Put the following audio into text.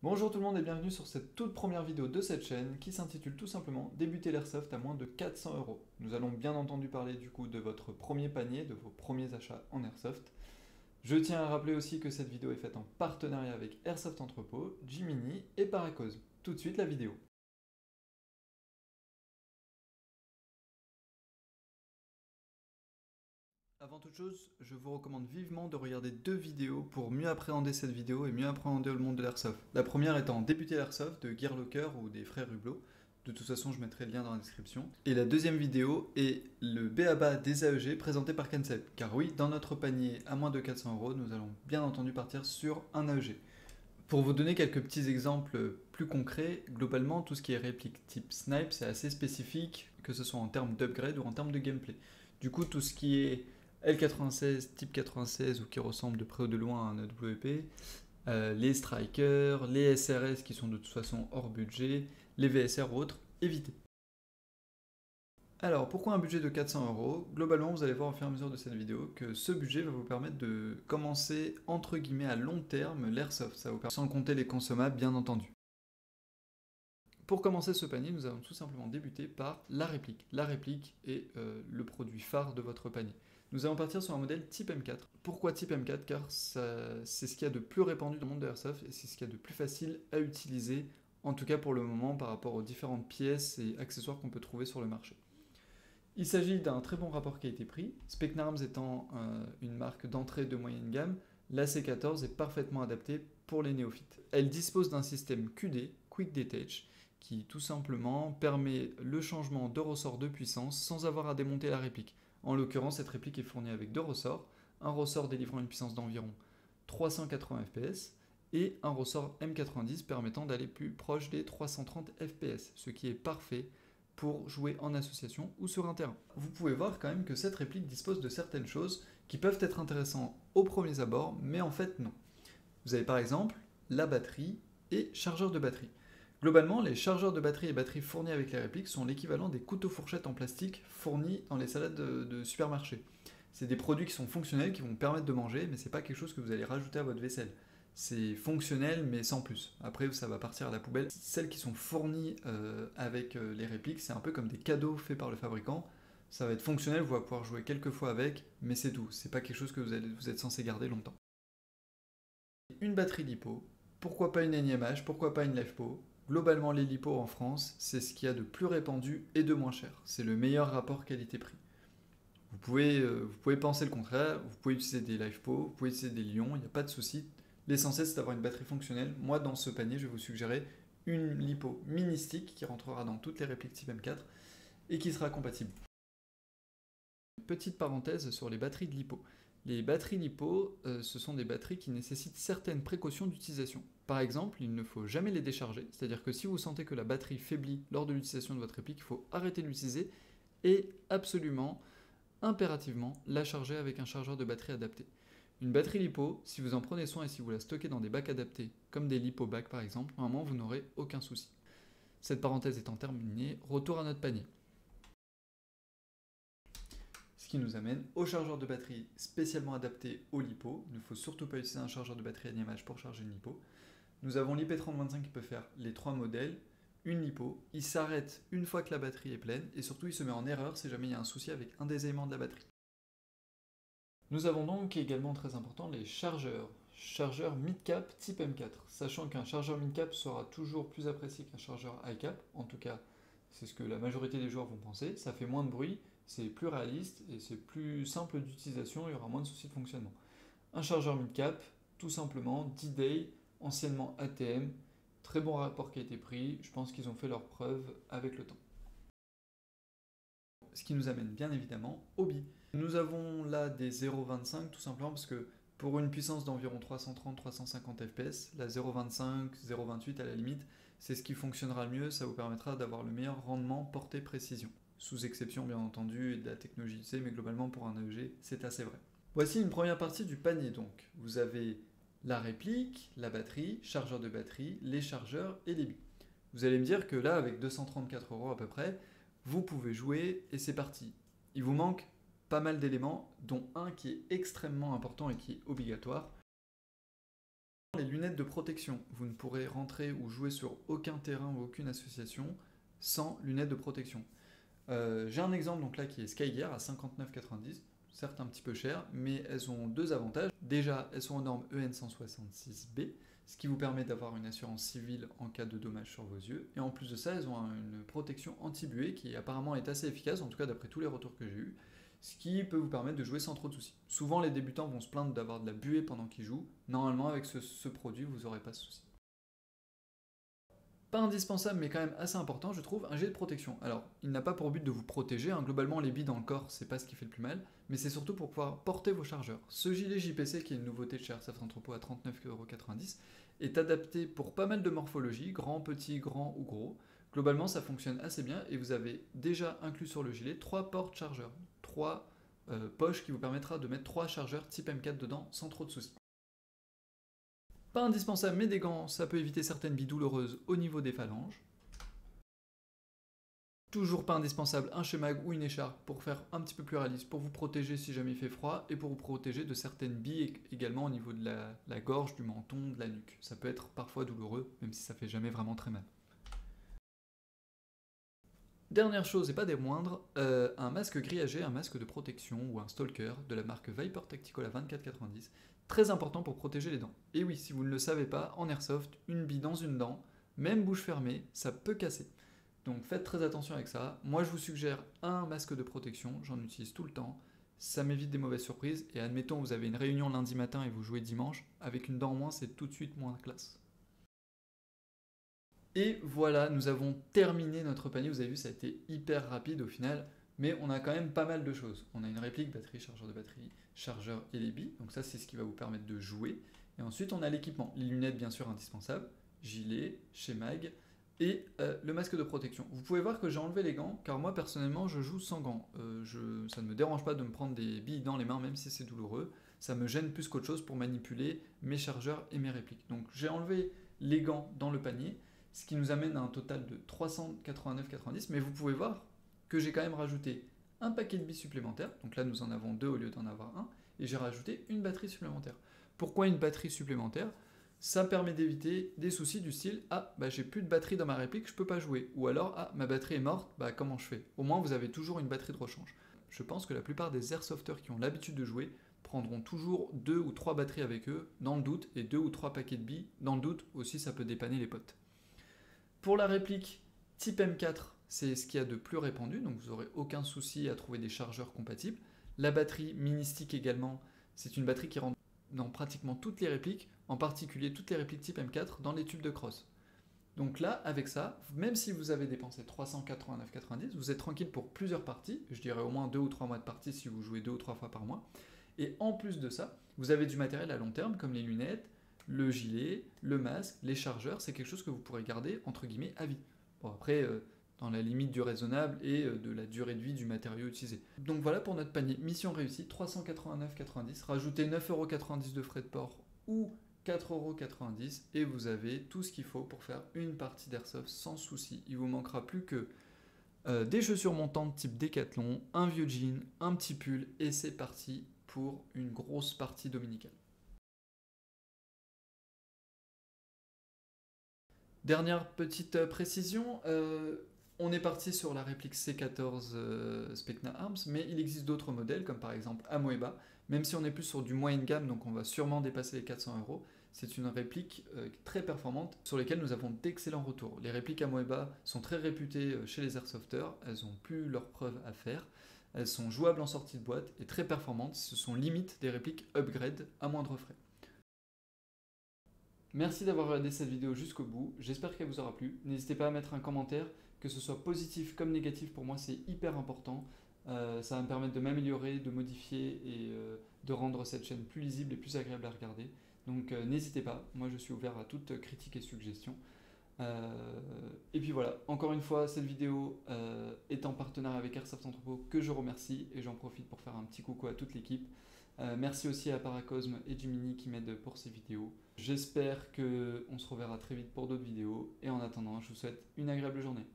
Bonjour tout le monde et bienvenue sur cette toute première vidéo de cette chaîne qui s'intitule tout simplement Débuter l'airsoft à moins de 400 euros. Nous allons bien entendu parler du coup de votre premier panier, de vos premiers achats en airsoft. Je tiens à rappeler aussi que cette vidéo est faite en partenariat avec Airsoft Entrepôt, Jiminy et Paracause. Tout de suite la vidéo. Avant toute chose, je vous recommande vivement de regarder deux vidéos pour mieux appréhender cette vidéo et mieux appréhender le monde de l'airsoft. La première étant Débuter l'airsoft de Gearlocker ou des frères Hublot. De toute façon, je mettrai le lien dans la description. Et la deuxième vidéo est le BABA des AEG présenté par Concept. Car oui, dans notre panier à moins de 400 euros, nous allons bien entendu partir sur un AEG. Pour vous donner quelques petits exemples plus concrets, globalement, tout ce qui est réplique type snipe, c'est assez spécifique, que ce soit en termes d'upgrade ou en termes de gameplay. Du coup, tout ce qui est L96, type 96 ou qui ressemble de près ou de loin à un AWP, les strikers, les SRS qui sont de toute façon hors budget, les VSR ou autres, évitez. Alors, pourquoi un budget de 400 euros? Globalement, vous allez voir au fur et à mesure de cette vidéo que ce budget va vous permettre de commencer entre guillemets à long terme l'airsoft. Ça vous permet, sans compter les consommables bien entendu. Pour commencer ce panier, nous allons tout simplement débuter par la réplique. La réplique est le produit phare de votre panier. Nous allons partir sur un modèle type M4. Pourquoi type M4? Car c'est ce qu'il y a de plus répandu dans le monde de l'airsoft et c'est ce qu'il y a de plus facile à utiliser, en tout cas pour le moment, par rapport aux différentes pièces et accessoires qu'on peut trouver sur le marché. Il s'agit d'un très bon rapport qualité-prix. Specnarms étant une marque d'entrée de moyenne gamme, la C14 est parfaitement adaptée pour les néophytes. Elle dispose d'un système QD, Quick Detach, qui tout simplement permet le changement de ressort de puissance sans avoir à démonter la réplique. En l'occurrence, cette réplique est fournie avec deux ressorts, un ressort délivrant une puissance d'environ 380 fps et un ressort M90 permettant d'aller plus proche des 330 fps, ce qui est parfait pour jouer en association ou sur un terrain. Vous pouvez voir quand même que cette réplique dispose de certaines choses qui peuvent être intéressantes aux premiers abords, mais en fait non. Vous avez par exemple la batterie et chargeur de batterie. Globalement, les chargeurs de batterie et batteries fournis avec les répliques sont l'équivalent des couteaux fourchettes en plastique fournis dans les salades de supermarché. C'est des produits qui sont fonctionnels, qui vont permettre de manger, mais c'est pas quelque chose que vous allez rajouter à votre vaisselle. C'est fonctionnel, mais sans plus. Après, ça va partir à la poubelle. Celles qui sont fournies avec les répliques, c'est un peu comme des cadeaux faits par le fabricant. Ça va être fonctionnel, vous allez pouvoir jouer quelques fois avec, mais c'est tout. C'est pas quelque chose que vous êtes censé garder longtemps. Une batterie lipo, pourquoi pas une NiMH, pourquoi pas une LiFePO? Globalement, les lipos en France, c'est ce qu'il y a de plus répandu et de moins cher. C'est le meilleur rapport qualité-prix. Vous pouvez penser le contraire, vous pouvez utiliser des LiFePO, vous pouvez utiliser des Lions, il n'y a pas de souci. L'essentiel, c'est d'avoir une batterie fonctionnelle. Moi, dans ce panier, je vais vous suggérer une lipo mini stick qui rentrera dans toutes les répliques type M4 et qui sera compatible. Petite parenthèse sur les batteries de lipo. Les batteries lipo, ce sont des batteries qui nécessitent certaines précautions d'utilisation. Par exemple, il ne faut jamais les décharger, c'est-à-dire que si vous sentez que la batterie faiblit lors de l'utilisation de votre réplique, il faut arrêter de l'utiliser et absolument, impérativement, la charger avec un chargeur de batterie adapté. Une batterie lipo, si vous en prenez soin et si vous la stockez dans des bacs adaptés, comme des lipo bacs par exemple, normalement vous n'aurez aucun souci. Cette parenthèse étant terminée, retour à notre panier. Ce qui nous amène au chargeur de batterie spécialement adapté au lipo. Il ne faut surtout pas utiliser un chargeur de batterie à NiMH pour charger une lipo. Nous avons l'IP3025 qui peut faire les trois modèles. Une lipo, il s'arrête une fois que la batterie est pleine et surtout il se met en erreur si jamais il y a un souci avec un des éléments de la batterie. Nous avons donc également très important les chargeurs. Chargeur mid-cap type M4, sachant qu'un chargeur mid-cap sera toujours plus apprécié qu'un chargeur high-cap, en tout cas c'est ce que la majorité des joueurs vont penser, ça fait moins de bruit, c'est plus réaliste et c'est plus simple d'utilisation, il y aura moins de soucis de fonctionnement. Un chargeur mid-cap, tout simplement, D-Day, anciennement ATM, très bon rapport qualité-prix, je pense qu'ils ont fait leurs preuves avec le temps. Ce qui nous amène bien évidemment au bi. Nous avons là des 0,25 tout simplement parce que pour une puissance d'environ 330-350 fps, la 0,25, 0,28 à la limite, c'est ce qui fonctionnera le mieux, ça vous permettra d'avoir le meilleur rendement portée précision. Sous exception bien entendu de la technologie utilisée, mais globalement pour un AEG, c'est assez vrai. Voici une première partie du panier donc. Vous avez la réplique, la batterie, chargeur de batterie, les chargeurs et les billes. Vous allez me dire que là, avec 234 € à peu près, vous pouvez jouer et c'est parti. Il vous manque pas mal d'éléments, dont un qui est extrêmement important et qui est obligatoire. Les lunettes de protection, vous ne pourrez rentrer ou jouer sur aucun terrain ou aucune association sans lunettes de protection. J'ai un exemple donc là qui est Skygear à 59,90, certes un petit peu cher, mais elles ont deux avantages. Déjà, elles sont aux normes EN 166B, ce qui vous permet d'avoir une assurance civile en cas de dommages sur vos yeux. Et en plus de ça, elles ont une protection anti-buée qui apparemment est assez efficace, en tout cas d'après tous les retours que j'ai eus, ce qui peut vous permettre de jouer sans trop de soucis. Souvent, les débutants vont se plaindre d'avoir de la buée pendant qu'ils jouent. Normalement, avec ce produit, vous n'aurez pas ce souci. Pas indispensable, mais quand même assez important, je trouve, un jet de protection. Alors, il n'a pas pour but de vous protéger, hein. Globalement, les billes dans le corps, c'est pas ce qui fait le plus mal, mais c'est surtout pour pouvoir porter vos chargeurs. Ce gilet JPC, qui est une nouveauté de chez Airsoft Entrepôt à 39,90 €, est adapté pour pas mal de morphologies, grand, petit, grand ou gros. Globalement, ça fonctionne assez bien, et vous avez déjà inclus sur le gilet 3 portes chargeurs, 3 poches qui vous permettra de mettre 3 chargeurs type M4 dedans sans trop de soucis. Pas indispensable, mais des gants, ça peut éviter certaines billes douloureuses au niveau des phalanges. Toujours pas indispensable, un shemag ou une écharpe pour faire un petit peu plus réaliste, pour vous protéger si jamais il fait froid, et pour vous protéger de certaines billes également au niveau de la gorge, du menton, de la nuque. Ça peut être parfois douloureux, même si ça fait jamais vraiment très mal. Dernière chose et pas des moindres, un masque grillagé, un masque de protection ou un stalker de la marque Viper Tactical à 24,90, très important pour protéger les dents. Et oui, si vous ne le savez pas, en airsoft, une bille dans une dent, même bouche fermée, ça peut casser. Donc faites très attention avec ça. Moi je vous suggère un masque de protection, j'en utilise tout le temps, ça m'évite des mauvaises surprises, et admettons vous avez une réunion lundi matin et vous jouez dimanche, avec une dent en moins c'est tout de suite moins classe. Et voilà, nous avons terminé notre panier. Vous avez vu, ça a été hyper rapide au final, mais on a quand même pas mal de choses. On a une réplique batterie, chargeur et les billes, donc ça c'est ce qui va vous permettre de jouer. Et ensuite on a l'équipement, les lunettes bien sûr indispensables, gilet, shemag et le masque de protection. Vous pouvez voir que j'ai enlevé les gants, car moi personnellement je joue sans gants. Ça ne me dérange pas de me prendre des billes dans les mains, même si c'est douloureux. Ça me gêne plus qu'autre chose pour manipuler mes chargeurs et mes répliques. Donc j'ai enlevé les gants dans le panier, ce qui nous amène à un total de 389,90, mais vous pouvez voir que j'ai quand même rajouté un paquet de billes supplémentaires, donc là nous en avons deux au lieu d'en avoir un, et j'ai rajouté une batterie supplémentaire. Pourquoi une batterie supplémentaire? Ça permet d'éviter des soucis du style « Ah, bah j'ai plus de batterie dans ma réplique, je peux pas jouer » ou alors « Ah, ma batterie est morte, bah comment je fais ?» Au moins vous avez toujours une batterie de rechange. Je pense que la plupart des airsofters qui ont l'habitude de jouer prendront toujours 2 ou 3 batteries avec eux, dans le doute, et 2 ou 3 paquets de billes, dans le doute, aussi ça peut dépanner les potes. Pour la réplique type M4, c'est ce qu'il y a de plus répandu, donc vous n'aurez aucun souci à trouver des chargeurs compatibles. La batterie mini-stick également, c'est une batterie qui rentre dans pratiquement toutes les répliques, en particulier toutes les répliques type M4 dans les tubes de cross. Donc là, avec ça, même si vous avez dépensé 389,90, vous êtes tranquille pour plusieurs parties, je dirais au moins 2 ou 3 mois de partie si vous jouez 2 ou 3 fois par mois. Et en plus de ça, vous avez du matériel à long terme comme les lunettes, le gilet, le masque, les chargeurs, c'est quelque chose que vous pourrez garder entre guillemets à vie. Bon après, dans la limite du raisonnable et de la durée de vie du matériau utilisé. Donc voilà pour notre panier, mission réussie, 389,90, rajoutez 9,90 € de frais de port ou 4,90 € et vous avez tout ce qu'il faut pour faire une partie d'airsoft sans souci. Il vous manquera plus que des chaussures montantes type Décathlon, un vieux jean, un petit pull et c'est parti pour une grosse partie dominicale. Dernière petite précision, on est parti sur la réplique C14 Specna Arms, mais il existe d'autres modèles, comme par exemple Amoeba, même si on est plus sur du moyenne gamme, donc on va sûrement dépasser les 400 €. C'est une réplique très performante sur lesquelles nous avons d'excellents retours. Les répliques Amoeba sont très réputées chez les airsofters, elles ont plus leurs preuves à faire, elles sont jouables en sortie de boîte et très performantes, ce sont limite des répliques upgrade à moindre frais. Merci d'avoir regardé cette vidéo jusqu'au bout, j'espère qu'elle vous aura plu. N'hésitez pas à mettre un commentaire, que ce soit positif comme négatif, pour moi c'est hyper important. Ça va me permettre de m'améliorer, de modifier et de rendre cette chaîne plus lisible et plus agréable à regarder. Donc n'hésitez pas, moi je suis ouvert à toute critique et suggestion. Et puis voilà, encore une fois, cette vidéo est en partenariat avec Airsoft Entrepôt, que je remercie, et j'en profite pour faire un petit coucou à toute l'équipe. Merci aussi à Paracosme et Jiminy qui m'aident pour ces vidéos. J'espère qu'on se reverra très vite pour d'autres vidéos, et en attendant, je vous souhaite une agréable journée.